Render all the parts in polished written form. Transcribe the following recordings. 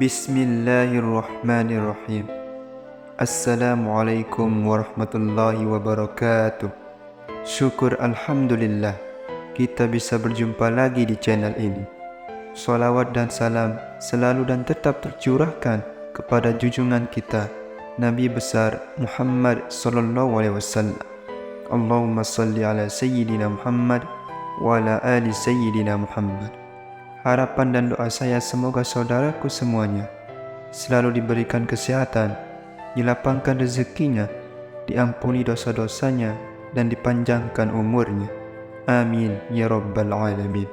Bismillahirrahmanirrahim. Assalamualaikum warahmatullahi wabarakatuh. Syukur Alhamdulillah kita bisa berjumpa lagi di channel ini. Salawat dan salam selalu dan tetap tercurahkan kepada junjungan kita Nabi besar Muhammad sallallahu alaihi wasallam. Allahumma salli ala sayyidina Muhammad wa ala ali sayyidina Muhammad. Harapan dan doa saya semoga saudaraku semuanya selalu diberikan kesehatan, dilapangkan rezekinya, diampuni dosa-dosanya, dan dipanjangkan umurnya. Amin ya rabbal alamin.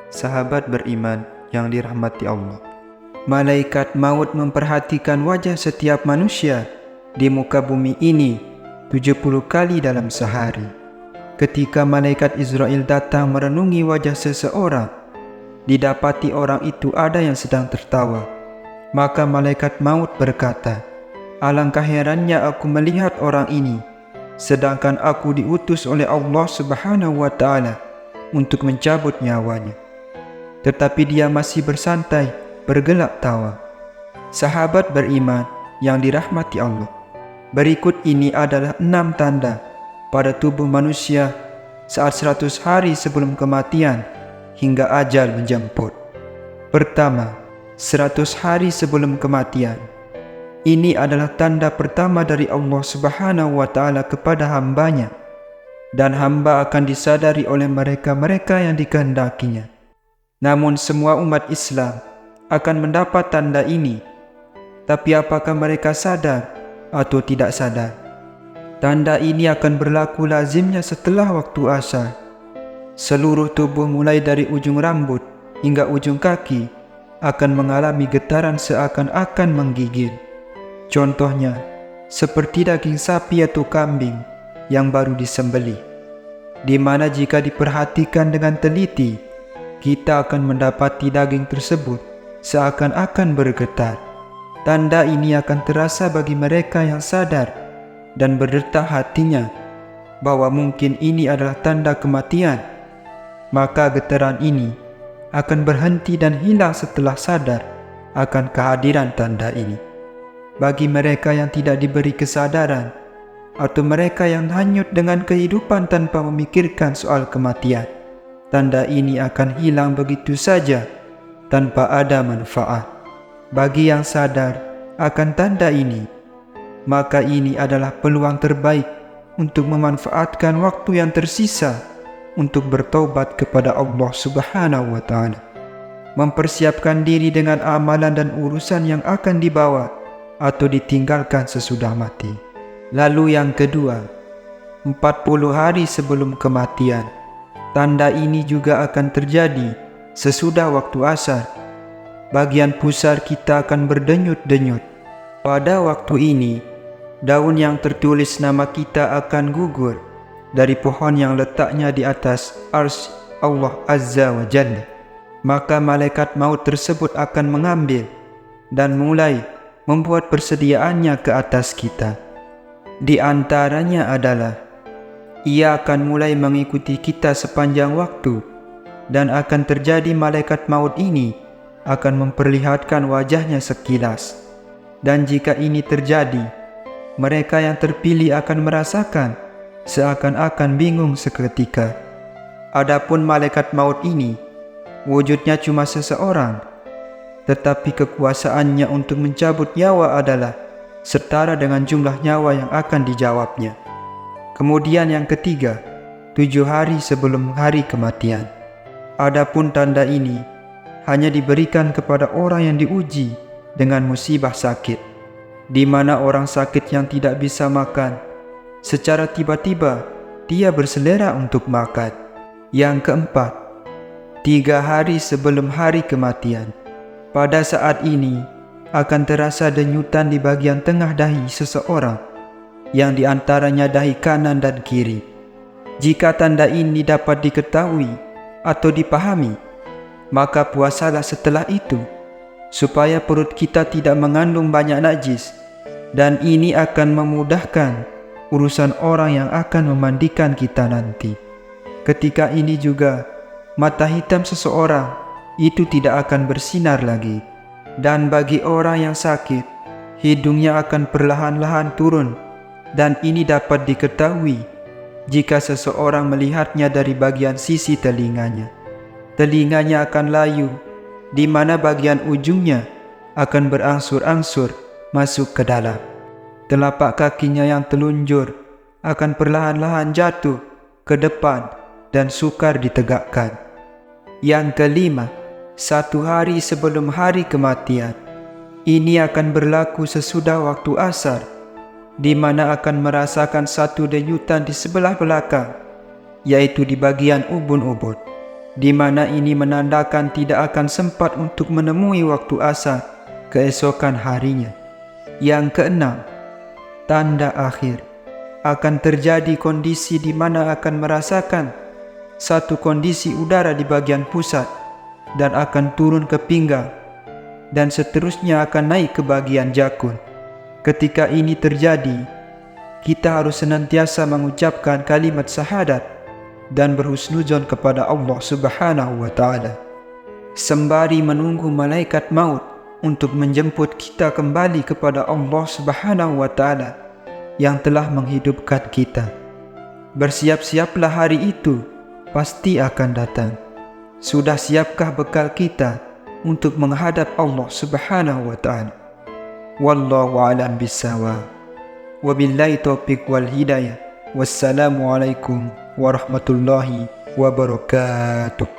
Sahabat beriman yang dirahmati Allah, malaikat maut memperhatikan wajah setiap manusia di muka bumi ini 70 kali dalam sehari. Ketika malaikat Israel datang merenungi wajah seseorang, didapati orang itu ada yang sedang tertawa. Maka malaikat maut berkata, "Alangkah herannya aku melihat orang ini, sedangkan aku diutus oleh Allah Subhanahu wa Ta'ala untuk mencabut nyawanya. Tetapi dia masih bersantai, bergelak tawa." Sahabat beriman yang dirahmati Allah, berikut ini adalah 6 tanda pada tubuh manusia saat 100 hari sebelum kematian hingga ajal menjemput. Pertama, 100 hari sebelum kematian. Ini adalah tanda pertama dari Allah Subhanahu wa Ta'ala kepada hambanya, dan hamba akan disadari oleh mereka-mereka yang dikehendakinya. Namun semua umat Islam akan mendapat tanda ini, tapi apakah mereka sadar atau tidak sadar? Tanda ini akan berlaku lazimnya setelah waktu asar. Seluruh tubuh mulai dari ujung rambut hingga ujung kaki akan mengalami getaran seakan-akan menggigil. Contohnya, seperti daging sapi atau kambing yang baru disembelih, di mana jika diperhatikan dengan teliti, kita akan mendapati daging tersebut seakan-akan bergetar. Tanda ini akan terasa bagi mereka yang sadar dan berdetak hatinya bahwa mungkin ini adalah tanda kematian. Maka getaran ini akan berhenti dan hilang setelah sadar akan kehadiran tanda ini. Bagi mereka yang tidak diberi kesadaran atau mereka yang hanyut dengan kehidupan tanpa memikirkan soal kematian, tanda ini akan hilang begitu saja tanpa ada manfaat. Bagi yang sadar akan tanda ini, maka ini adalah peluang terbaik untuk memanfaatkan waktu yang tersisa untuk bertaubat kepada Allah Subhanahu wa Ta'ala, mempersiapkan diri dengan amalan dan urusan yang akan dibawa atau ditinggalkan sesudah mati. Lalu yang kedua, 40 hari sebelum kematian. Tanda ini juga akan terjadi sesudah waktu asar. Bagian pusar kita akan berdenyut-denyut. Pada waktu ini, daun yang tertulis nama kita akan gugur dari pohon yang letaknya di atas arsy Allah Azza wa Jalla. Maka malaikat maut tersebut akan mengambil dan mulai membuat persediaannya ke atas kita. Di antaranya adalah, ia akan mulai mengikuti kita sepanjang waktu, dan akan terjadi malaikat maut ini akan memperlihatkan wajahnya sekilas. Dan jika ini terjadi, mereka yang terpilih akan merasakan seakan-akan bingung seketika. Adapun malaikat maut ini, wujudnya cuma seseorang, tetapi kekuasaannya untuk mencabut nyawa adalah setara dengan jumlah nyawa yang akan dijawabnya. Kemudian yang ketiga, 7 hari sebelum hari kematian. Adapun tanda ini hanya diberikan kepada orang yang diuji dengan musibah sakit, di mana orang sakit yang tidak bisa makan, secara tiba-tiba dia berselera untuk makan. Yang keempat, 3 hari sebelum hari kematian. Pada saat ini akan terasa denyutan di bagian tengah dahi seseorang, yang diantaranya dahi kanan dan kiri. Jika tanda ini dapat diketahui atau dipahami, maka puasalah setelah itu, supaya perut kita tidak mengandung banyak najis, dan ini akan memudahkan urusan orang yang akan memandikan kita nanti. Ketika ini juga, mata hitam seseorang itu tidak akan bersinar lagi, dan bagi orang yang sakit, hidungnya akan perlahan-lahan turun, dan ini dapat diketahui jika seseorang melihatnya dari bagian sisi telinganya. Telinganya akan layu, di mana bagian ujungnya akan berangsur-angsur masuk ke dalam. Telapak kakinya yang telunjur akan perlahan-lahan jatuh ke depan dan sukar ditegakkan. Yang kelima, 1 hari sebelum hari kematian. Ini akan berlaku sesudah waktu asar, di mana akan merasakan satu denyutan di sebelah belakang, yaitu di bagian ubun-ubun, di mana ini menandakan tidak akan sempat untuk menemui waktu asar keesokan harinya. Yang keenam, tanda akhir. Akan terjadi kondisi di mana akan merasakan satu kondisi udara di bagian pusat dan akan turun ke pinggang, dan seterusnya akan naik ke bagian jakun. Ketika ini terjadi, kita harus senantiasa mengucapkan kalimat syahadat dan berhusnuzon kepada Allah Subhanahu wa Ta'ala, sembari menunggu malaikat maut untuk menjemput kita kembali kepada Allah Subhanahu wa Ta'ala yang telah menghidupkan kita. Bersiap-siaplah, hari itu pasti akan datang. Sudah siapkah bekal kita untuk menghadap Allah Subhanahu wa Ta'ala? Wallahu a'lam bissawab. Wabillahi taufiq wal hidayah. Wassalamualaikum warahmatullahi wabarakatuh.